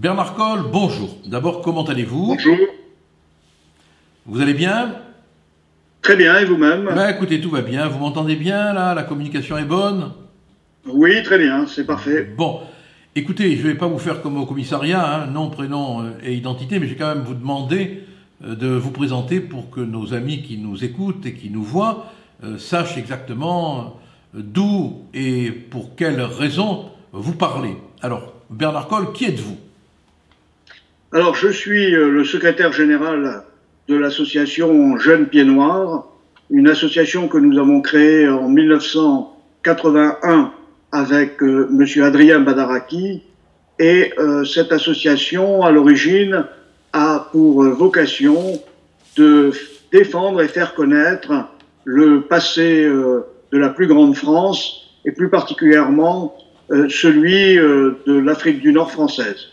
Bernard Colle, bonjour. D'abord, comment allez-vous? Bonjour. Vous allez bien? Très bien, et vous-même? Ben, écoutez, tout va bien. Vous m'entendez bien, là? La communication est bonne? Oui, très bien, c'est parfait. Bon, écoutez, je ne vais pas vous faire comme au commissariat, nom, prénom et identité, mais je vais quand même vous demander de vous présenter pour que nos amis qui nous écoutent et qui nous voient sachent exactement d'où et pour quelles raisons vous parlez. Alors, Bernard Colle, qui êtes-vous? Alors, je suis le secrétaire général de l'association Jeunes Pieds Noirs, une association que nous avons créée en 1981 avec monsieur Adrien Badaraki. Et cette association, à l'origine, a pour vocation de défendre et faire connaître le passé de la plus grande France, et plus particulièrement celui de l'Afrique du Nord française.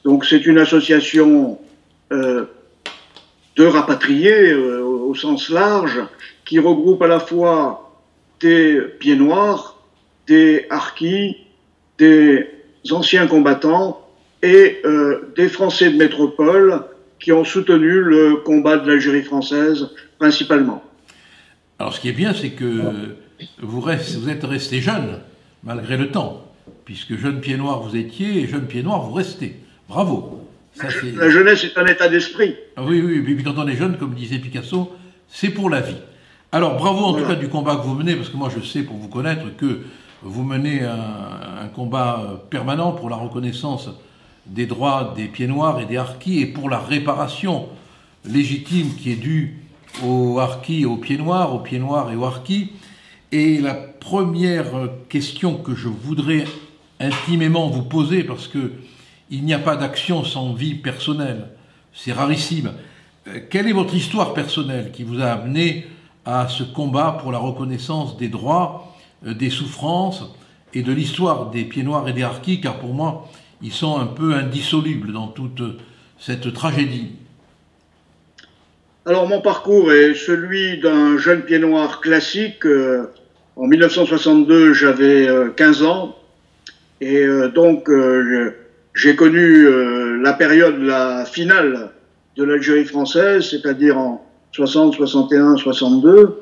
Donc c'est une association de rapatriés au sens large, qui regroupe à la fois des pieds noirs, des harkis, des anciens combattants et des Français de métropole qui ont soutenu le combat de l'Algérie française principalement. Alors ce qui est bien, c'est que vous êtes resté jeune, malgré le temps, puisque jeune pied noir vous étiez, et jeune pied noir vous restez. Bravo. Ça, la jeunesse est un état d'esprit. Oui, oui, mais quand on est jeune, comme disait Picasso, c'est pour la vie. Alors bravo en tout cas du combat que vous menez, parce que moi je sais, pour vous connaître, que vous menez un combat permanent pour la reconnaissance des droits des pieds noirs et des harkis, et pour la réparation légitime qui est due aux harkis, aux pieds noirs et aux harkis. Et la première question que je voudrais intimement vous poser, parce que il n'y a pas d'action sans vie personnelle, c'est rarissime. Quelle est votre histoire personnelle qui vous a amené à ce combat pour la reconnaissance des droits, des souffrances et de l'histoire des pieds noirs et des harkis, car pour moi, ils sont un peu indissolubles dans toute cette tragédie? Alors mon parcours est celui d'un jeune pied noir classique. En 1962, j'avais 15 ans et donc j'ai connu la période, la finale de l'Algérie française, c'est-à-dire en 60, 61, 62.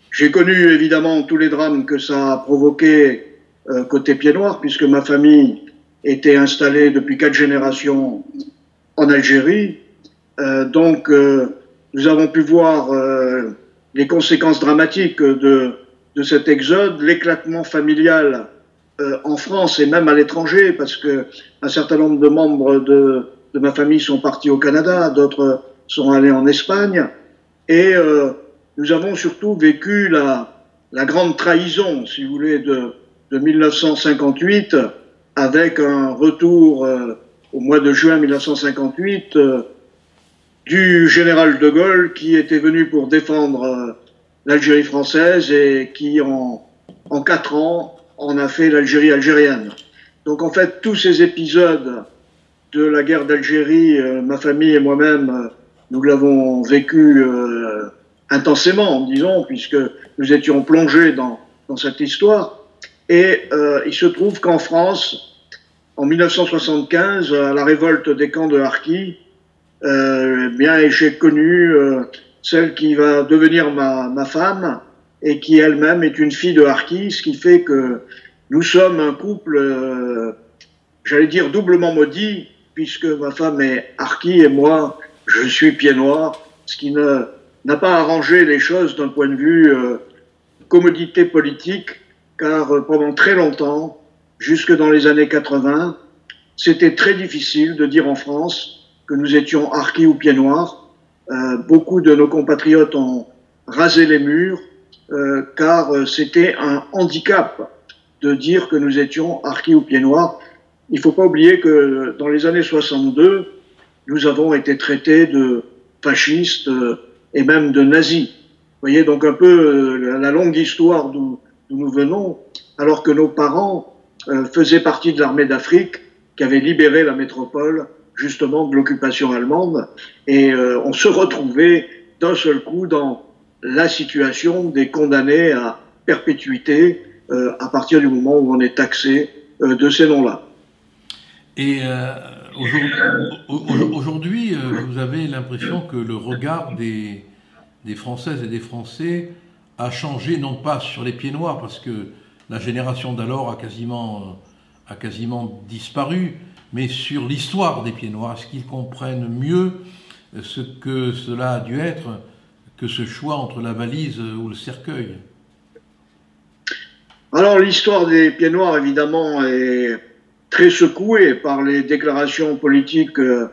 J'ai connu évidemment tous les drames que ça a provoqué côté pieds noirs, puisque ma famille était installée depuis 4 générations en Algérie. Donc nous avons pu voir les conséquences dramatiques de cet exode, l'éclatement familial en France et même à l'étranger, parce que un certain nombre de membres de ma famille sont partis au Canada, d'autres sont allés en Espagne, et nous avons surtout vécu la grande trahison, si vous voulez, de 1958, avec un retour au mois de juin 1958 du général de Gaulle, qui était venu pour défendre l'Algérie française et qui, en 4 ans, en a fait l'Algérie algérienne. Donc en fait, tous ces épisodes de la guerre d'Algérie, ma famille et moi-même, nous l'avons vécu intensément, disons, puisque nous étions plongés dans cette histoire. Et il se trouve qu'en France, en 1975, à la révolte des camps de Harkis, bien, j'ai connu celle qui va devenir ma femme, et qui elle-même est une fille de harkis, ce qui fait que nous sommes un couple, j'allais dire doublement maudit, puisque ma femme est harki et moi, je suis pied noir, ce qui n'a pas arrangé les choses d'un point de vue commodité politique, car pendant très longtemps, jusque dans les années 80, c'était très difficile de dire en France que nous étions harkis ou pieds noirs. Beaucoup de nos compatriotes ont rasé les murs, car c'était un handicap de dire que nous étions harkis ou pieds noirs. Il ne faut pas oublier que dans les années 62, nous avons été traités de fascistes et même de nazis. Vous voyez donc un peu la longue histoire d'où nous venons, alors que nos parents faisaient partie de l'armée d'Afrique qui avait libéré la métropole justement de l'occupation allemande, et on se retrouvait d'un seul coup dans la situation des condamnés à perpétuité à partir du moment où on est taxé de ces noms-là. Et aujourd'hui, vous avez l'impression que le regard des Françaises et des Français a changé, non pas sur les pieds noirs, parce que la génération d'alors a quasiment disparu, mais sur l'histoire des pieds noirs. Est-ce qu'ils comprennent mieux ce que cela a dû être que ce choix entre la valise ou le cercueil? Alors l'histoire des pieds noirs, évidemment, est très secouée par les déclarations politiques de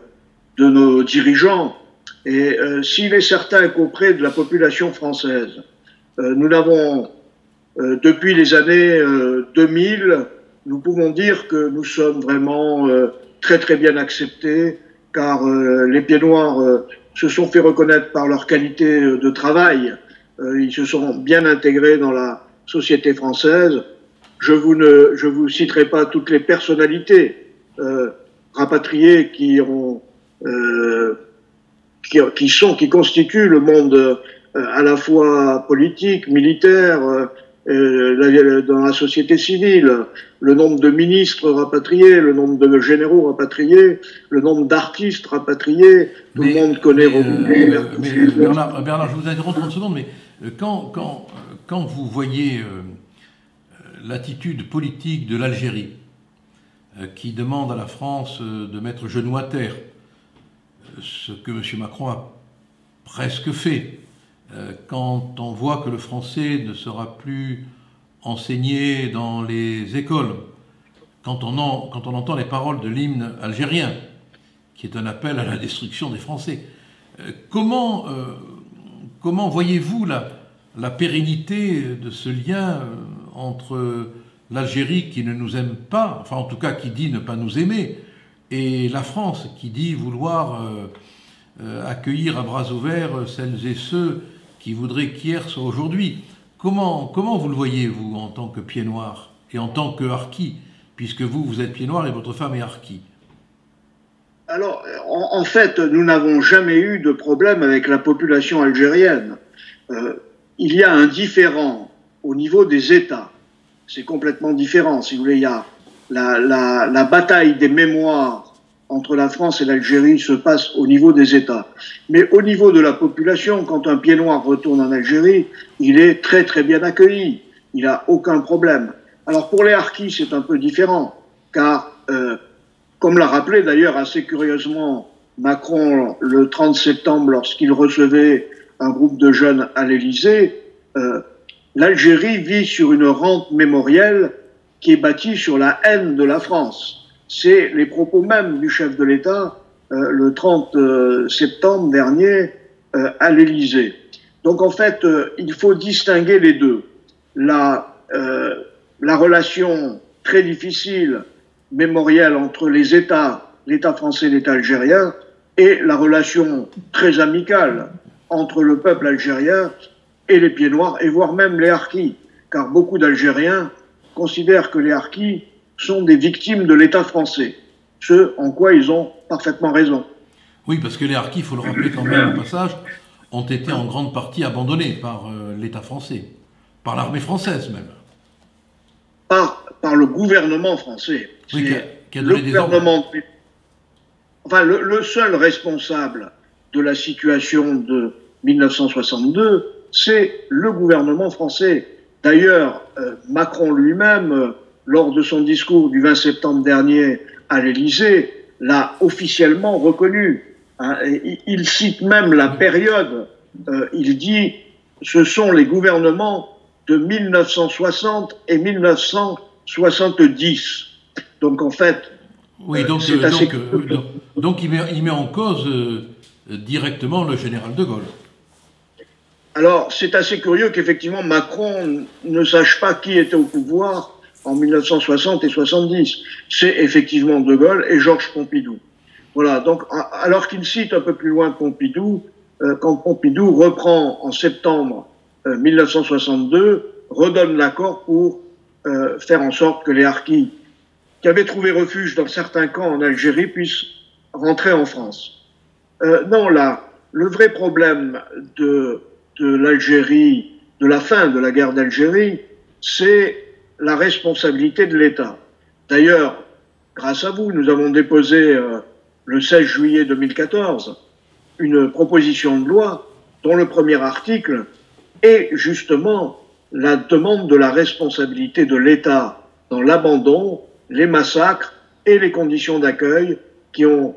nos dirigeants. Et s'il est certain qu'auprès de la population française, nous n'avons, depuis les années 2000, nous pouvons dire que nous sommes vraiment très très bien acceptés, car les pieds noirs se sont fait reconnaître par leur qualité de travail. Ils se sont bien intégrés dans la société française. Je vous citerai pas toutes les personnalités rapatriées qui constituent le monde à la fois politique, militaire, dans la société civile, le nombre de ministres rapatriés, le nombre de généraux rapatriés, le nombre d'artistes rapatriés, tout le monde connaît Bernard, je vous interromps 30 secondes, mais quand vous voyez l'attitude politique de l'Algérie, qui demande à la France de mettre genou à terre, ce que M. Macron a presque fait, quand on voit que le français ne sera plus enseigné dans les écoles, quand on entend les paroles de l'hymne algérien, qui est un appel à la destruction des Français, comment voyez-vous la pérennité de ce lien entre l'Algérie qui ne nous aime pas, enfin en tout cas qui dit ne pas nous aimer, et la France qui dit vouloir accueillir à bras ouverts celles et ceux qui voudraient qu'hier soit aujourd'hui? Comment vous le voyez, vous, en tant que pied noir et en tant que harki, puisque vous êtes pied noir et votre femme est harki? Alors, en fait, nous n'avons jamais eu de problème avec la population algérienne. Il y a un différend au niveau des États. C'est complètement différent. Si vous voulez, il y a la bataille des mémoires entre la France et l'Algérie se passe au niveau des États. Mais au niveau de la population, quand un pied noir retourne en Algérie, il est très très bien accueilli. Il n'a aucun problème. Alors pour les harkis, c'est un peu différent, car comme l'a rappelé d'ailleurs assez curieusement Macron le 30 septembre lorsqu'il recevait un groupe de jeunes à l'Élysée, l'Algérie vit sur une rente mémorielle qui est bâtie sur la haine de la France. C'est les propos même du chef de l'État le 30 septembre dernier à l'Élysée. Donc en fait, il faut distinguer les deux. La relation très difficile, mémorielle entre les États, l'État français et l'État algérien, et la relation très amicale entre le peuple algérien et les pieds noirs, et voire même les harkis, car beaucoup d'Algériens considèrent que les harkis sont des victimes de l'État français, ce en quoi ils ont parfaitement raison. Oui, parce que les harkis, il faut le rappeler quand même au passage, ont été en grande partie abandonnés par l'État français, par l'armée française même. Par le gouvernement français. Oui, qui a donné des ordres. Enfin, le seul responsable de la situation de 1962, c'est le gouvernement français. D'ailleurs, Macron lui-même, lors de son discours du 20 septembre dernier à l'Élysée, l'a officiellement reconnu. Hein, il cite même la période. Il dit « ce sont les gouvernements de 1960 et 1970 ». Donc en fait, oui, donc il met en cause directement le général de Gaulle. Alors c'est assez curieux qu'effectivement Macron ne sache pas qui était au pouvoir en 1960 et 70. C'est effectivement de Gaulle et Georges Pompidou. Voilà, donc alors qu'il cite un peu plus loin Pompidou, quand Pompidou reprend en septembre 1962, redonne l'accord pour faire en sorte que les harkis qui avaient trouvé refuge dans certains camps en Algérie puissent rentrer en France. Non, là, le vrai problème de l'Algérie, de la fin de la guerre d'Algérie, c'est la responsabilité de l'État. D'ailleurs, grâce à vous, nous avons déposé le 16 juillet 2014 une proposition de loi dont le premier article est justement la demande de la responsabilité de l'État dans l'abandon, les massacres et les conditions d'accueil qui ont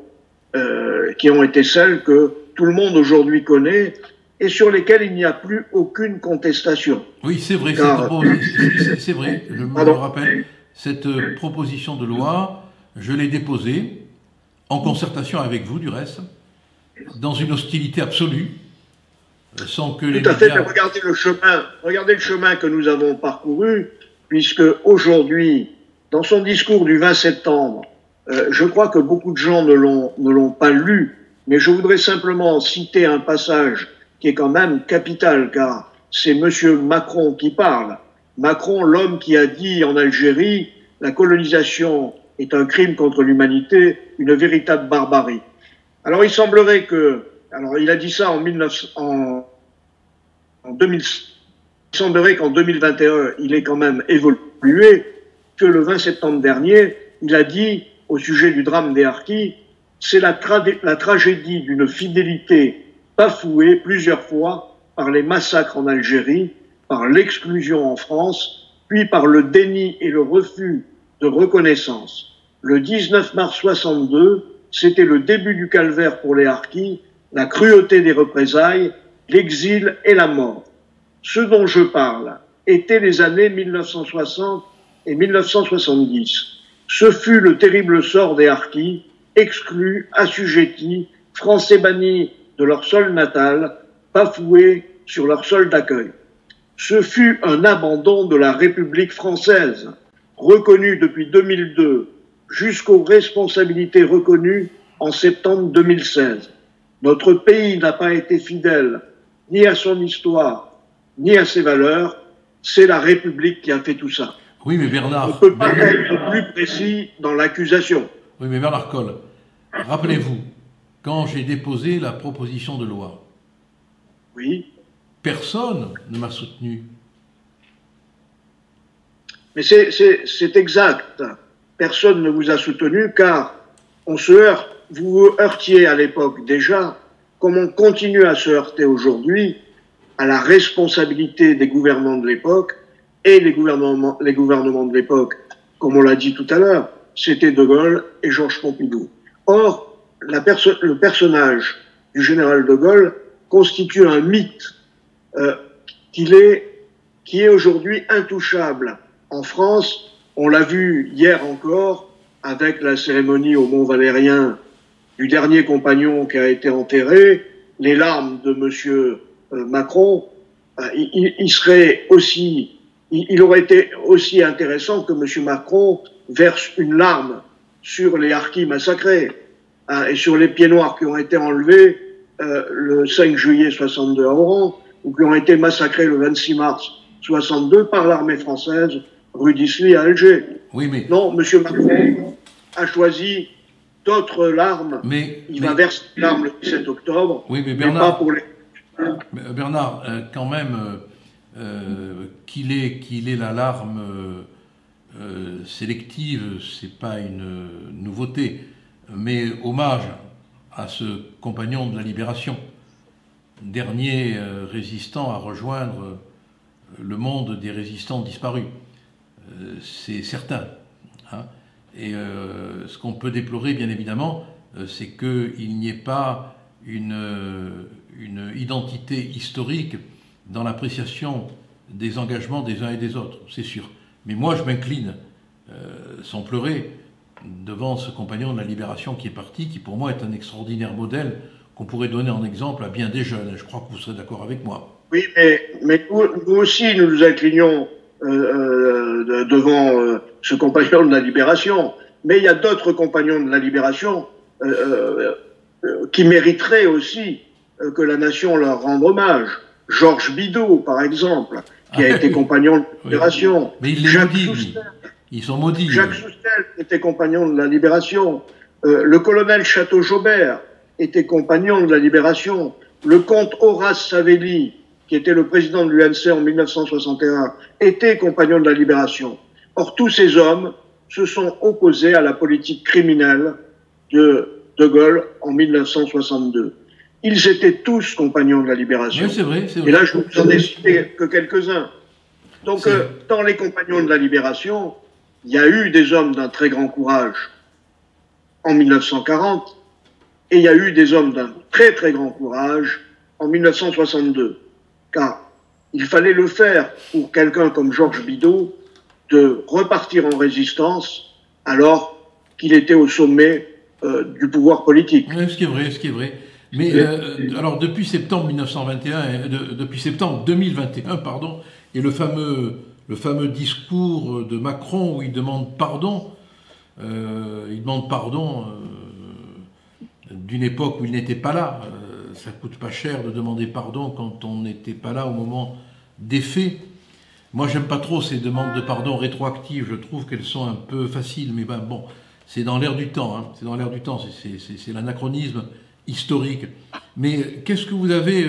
été celles que tout le monde aujourd'hui connaît et sur lesquelles il n'y a plus aucune contestation. Oui, c'est vrai, c'est vrai, je me rappelle, cette proposition de loi, je l'ai déposée, en concertation avec vous du reste, dans une hostilité absolue, sans que les médias... Tout à fait, mais regardez le chemin que nous avons parcouru, puisque aujourd'hui, dans son discours du 20 septembre, je crois que beaucoup de gens ne l'ont pas lu, mais je voudrais simplement citer un passage qui est quand même capital, car c'est Monsieur Macron qui parle. Macron, l'homme qui a dit en Algérie, la colonisation est un crime contre l'humanité, une véritable barbarie. Alors il semblerait que, alors il a dit ça en 2000, il semblerait qu'en 2021, il ait quand même évolué, que le 20 septembre dernier, il a dit au sujet du drame des Harkis, c'est la tragédie d'une fidélité bafouée plusieurs fois par les massacres en Algérie, par l'exclusion en France, puis par le déni et le refus de reconnaissance. Le 19 mars 62, c'était le début du calvaire pour les Harkis, la cruauté des représailles, l'exil et la mort. Ce dont je parle étaient les années 1960 et 1970. Ce fut le terrible sort des Harkis, exclus, assujettis, français bannis de leur sol natal, bafoués sur leur sol d'accueil. Ce fut un abandon de la République française, reconnue depuis 2002, jusqu'aux responsabilités reconnues en septembre 2016. Notre pays n'a pas été fidèle ni à son histoire, ni à ses valeurs. C'est la République qui a fait tout ça. Oui, mais Bernard... On ne peut pas être plus précis dans l'accusation. Oui, mais Bernard Colle, rappelez-vous, quand j'ai déposé la proposition de loi, oui, personne ne m'a soutenu. Mais c'est exact. Personne ne vous a soutenu car on se heurte. Vous vous heurtiez à l'époque déjà, comme on continue à se heurter aujourd'hui, à la responsabilité des gouvernements de l'époque. Et les gouvernements de l'époque, comme on l'a dit tout à l'heure, c'était De Gaulle et Georges Pompidou. Or, le personnage du général De Gaulle constitue un mythe qui est aujourd'hui intouchable. En France, on l'a vu hier encore avec la cérémonie au Mont Valérien du dernier compagnon qui a été enterré, les larmes de Monsieur Macron. Il aurait été aussi intéressant que M. Macron verse une larme sur les Harkis massacrés et sur les pieds noirs qui ont été enlevés le 5 juillet 62 à Oran ou qui ont été massacrés le 26 mars 62 par l'armée française rue d'Isly à Alger. Oui, mais... Non, M. Macron a choisi d'autres larmes. Il va verser une larme le 17 octobre, oui, mais Bernard, pas pour les... Bernard, quand même... qu'il ait la larme sélective, c'est pas une nouveauté, mais hommage à ce compagnon de la Libération, dernier résistant à rejoindre le monde des résistants disparus. C'est certain. Hein. Et ce qu'on peut déplorer, bien évidemment, c'est qu'il n'y ait pas une identité historique dans l'appréciation des engagements des uns et des autres, c'est sûr. Mais moi, je m'incline, sans pleurer, devant ce compagnon de la Libération qui est parti, qui pour moi est un extraordinaire modèle qu'on pourrait donner en exemple à bien des jeunes. Je crois que vous serez d'accord avec moi. Oui, mais nous aussi, nous nous inclinons devant ce compagnon de la Libération. Mais il y a d'autres compagnons de la Libération qui mériteraient aussi que la nation leur rende hommage. Georges Bidault, par exemple, qui a été compagnon de la Libération. Mais il les maudit, ils sont maudits. Jacques Soustel était compagnon de la Libération. Le colonel Chateau-Jobert était compagnon de la Libération. Le comte Horace Savelli, qui était le président de l'UNC en 1961, était compagnon de la Libération. Or, tous ces hommes se sont opposés à la politique criminelle de Gaulle en 1962. Ils étaient tous compagnons de la libération. Oui, c'est vrai, c'est vrai. Et là, je vous en ai cité que quelques-uns. Donc, dans les compagnons de la libération, il y a eu des hommes d'un très grand courage en 1940, et il y a eu des hommes d'un très très grand courage en 1962. Car il fallait le faire pour quelqu'un comme Georges Bidault de repartir en résistance alors qu'il était au sommet du pouvoir politique. Oui, ce qui est vrai, ce qui est vrai. Mais alors depuis septembre 1921, depuis septembre 2021, pardon, et le fameux discours de Macron où il demande pardon, d'une époque où il n'était pas là. Ça coûte pas cher de demander pardon quand on n'était pas là au moment des faits. Moi, j'aime pas trop ces demandes de pardon rétroactives. Je trouve qu'elles sont un peu faciles, mais ben bon, c'est dans l'air du temps. Hein. C'est dans l'air du temps. C'est l'anachronisme historique. Mais qu'est-ce que vous avez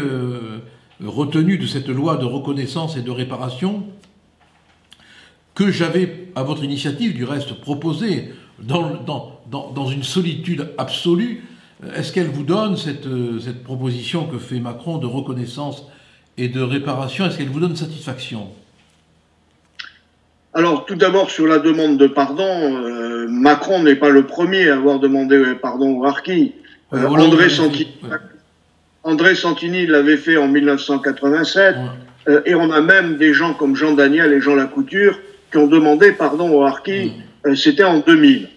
retenu de cette loi de reconnaissance et de réparation que j'avais, à votre initiative, du reste, proposée dans une solitude absolue? Est-ce qu'elle vous donne, cette proposition que fait Macron de reconnaissance et de réparation, est-ce qu'elle vous donne satisfaction? Alors, tout d'abord, sur la demande de pardon, Macron n'est pas le premier à avoir demandé pardon aux harkis. André Santini l'avait fait en 1987, et on a même des gens comme Jean Daniel et Jean Lacouture qui ont demandé pardon aux harkis, c'était en 2000.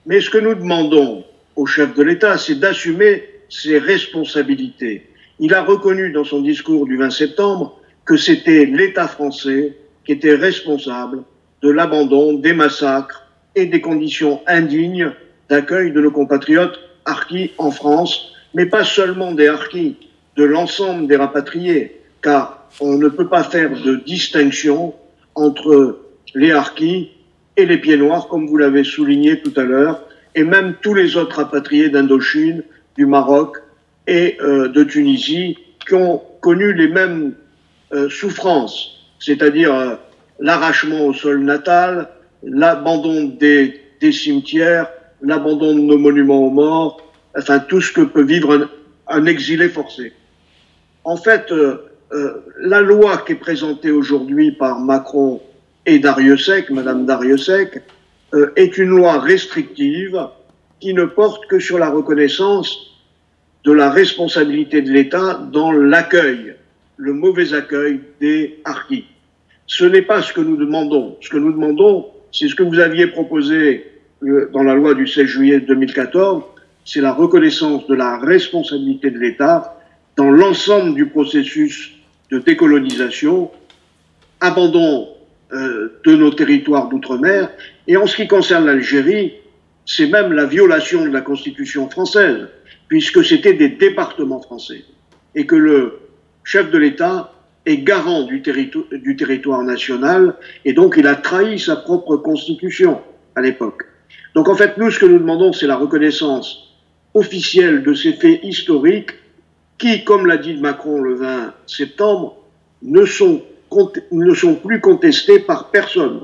Mais ce que nous demandons au chef de l'État, c'est d'assumer ses responsabilités. Il a reconnu dans son discours du 20 septembre que c'était l'État français qui était responsable de l'abandon, des massacres et des conditions indignes d'accueil de nos compatriotes harkis en France, mais pas seulement des harkis, de l'ensemble des rapatriés, car on ne peut pas faire de distinction entre les harkis et les pieds noirs, comme vous l'avez souligné tout à l'heure, et même tous les autres rapatriés d'Indochine, du Maroc et de Tunisie, qui ont connu les mêmes souffrances, c'est-à-dire l'arrachement au sol natal, l'abandon des cimetières, l'abandon de nos monuments aux morts, enfin tout ce que peut vivre un exilé forcé. En fait, la loi qui est présentée aujourd'hui par Macron et Darrieussecq, Madame Darrieussecq, est une loi restrictive qui ne porte que sur la reconnaissance de la responsabilité de l'État dans l'accueil, le mauvais accueil des harkis. Ce n'est pas ce que nous demandons. Ce que nous demandons, c'est ce que vous aviez proposé dans la loi du 16 juillet 2014, c'est la reconnaissance de la responsabilité de l'État dans l'ensemble du processus de décolonisation, abandon de nos territoires d'outre-mer. Et en ce qui concerne l'Algérie, c'est même la violation de la Constitution française, puisque c'était des départements français, et que le chef de l'État est garant du territoire national, et donc il a trahi sa propre Constitution à l'époque. Donc en fait, nous, ce que nous demandons, c'est la reconnaissance officielle de ces faits historiques qui, comme l'a dit Macron le 20 septembre, ne sont plus contestés par personne.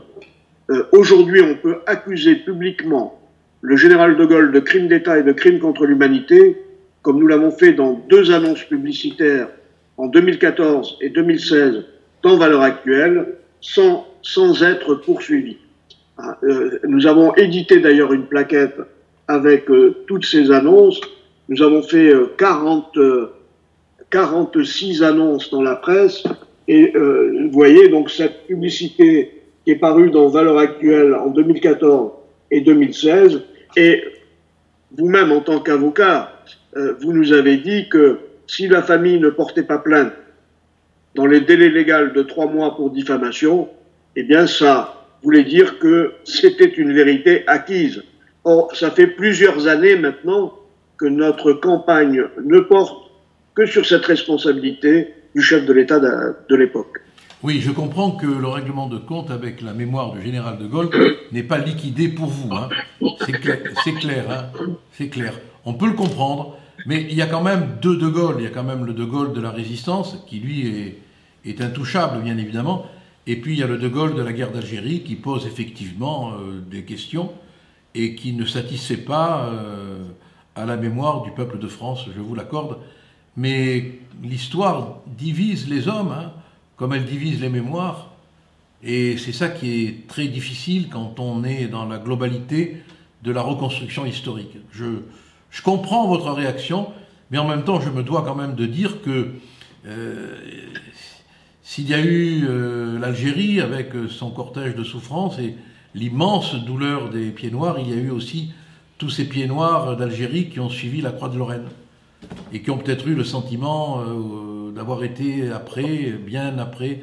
Aujourd'hui, on peut accuser publiquement le général de Gaulle de crimes d'État et de crimes contre l'humanité, comme nous l'avons fait dans 2 annonces publicitaires en 2014 et 2016 dans Valeurs Actuelles, sans être poursuivis. Nous avons édité d'ailleurs une plaquette avec toutes ces annonces. Nous avons fait 46 annonces dans la presse, et vous voyez donc cette publicité qui est parue dans Valeurs Actuelles en 2014 et 2016, et vous-même en tant qu'avocat, vous nous avez dit que si la famille ne portait pas plainte dans les délais légaux de 3 mois pour diffamation, eh bien ça voulait dire que c'était une vérité acquise. Or, ça fait plusieurs années maintenant que notre campagne ne porte que sur cette responsabilité du chef de l'État de l'époque. Oui, je comprends que le règlement de compte avec la mémoire du général de Gaulle n'est pas liquidé pour vous. Hein. C'est clair, hein. C'est clair. On peut le comprendre, mais il y a quand même 2 de Gaulle. Il y a quand même le de Gaulle de la Résistance, qui lui est intouchable, bien évidemment. Et puis il y a le De Gaulle de la guerre d'Algérie qui pose effectivement des questions et qui ne satisfait pas à la mémoire du peuple de France, je vous l'accorde. Mais l'histoire divise les hommes, hein, comme elle divise les mémoires. Et c'est ça qui est très difficile quand on est dans la globalité de la reconstruction historique. Je comprends votre réaction, mais en même temps, je me dois quand même de dire que s'il y a eu l'Algérie avec son cortège de souffrances et l'immense douleur des pieds noirs, il y a eu aussi tous ces pieds noirs d'Algérie qui ont suivi la Croix de Lorraine et qui ont peut-être eu le sentiment d'avoir été bien après,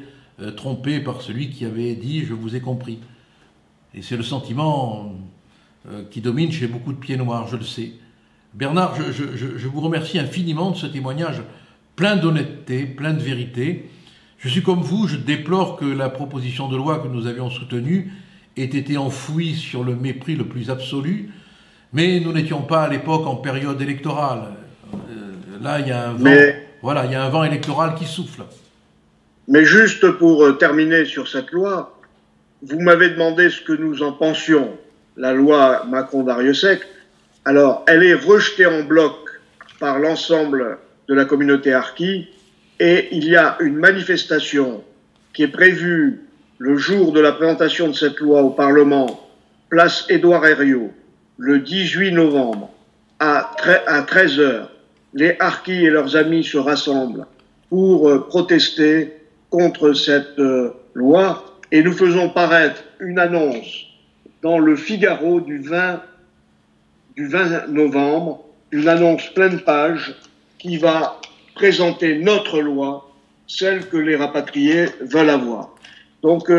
trompés par celui qui avait dit « je vous ai compris ». Et c'est le sentiment qui domine chez beaucoup de pieds noirs, je le sais. Bernard, je vous remercie infiniment de ce témoignage plein d'honnêteté, plein de vérité. Je suis comme vous, je déplore que la proposition de loi que nous avions soutenue ait été enfouie sur le mépris le plus absolu, mais nous n'étions pas à l'époque en période électorale. Là, il y a un vent, il y a un vent électoral qui souffle. Mais juste pour terminer sur cette loi, vous m'avez demandé ce que nous en pensions, la loi Macron-Dariussec. Alors, elle est rejetée en bloc par l'ensemble de la communauté harkie et il y a une manifestation qui est prévue le jour de la présentation de cette loi au Parlement, place Édouard Herriot, le 18 novembre, à 13 heures. Les harkis et leurs amis se rassemblent pour protester contre cette loi et nous faisons paraître une annonce dans le Figaro du 20 novembre, une annonce pleine page qui va présenter notre loi, celle que les rapatriés veulent avoir. Donc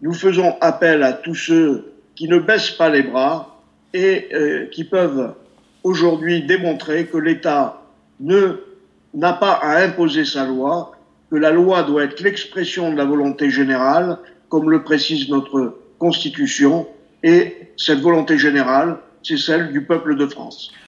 nous faisons appel à tous ceux qui ne baissent pas les bras et qui peuvent aujourd'hui démontrer que l'État n'a pas à imposer sa loi, que la loi doit être l'expression de la volonté générale, comme le précise notre Constitution, et cette volonté générale, c'est celle du peuple de France.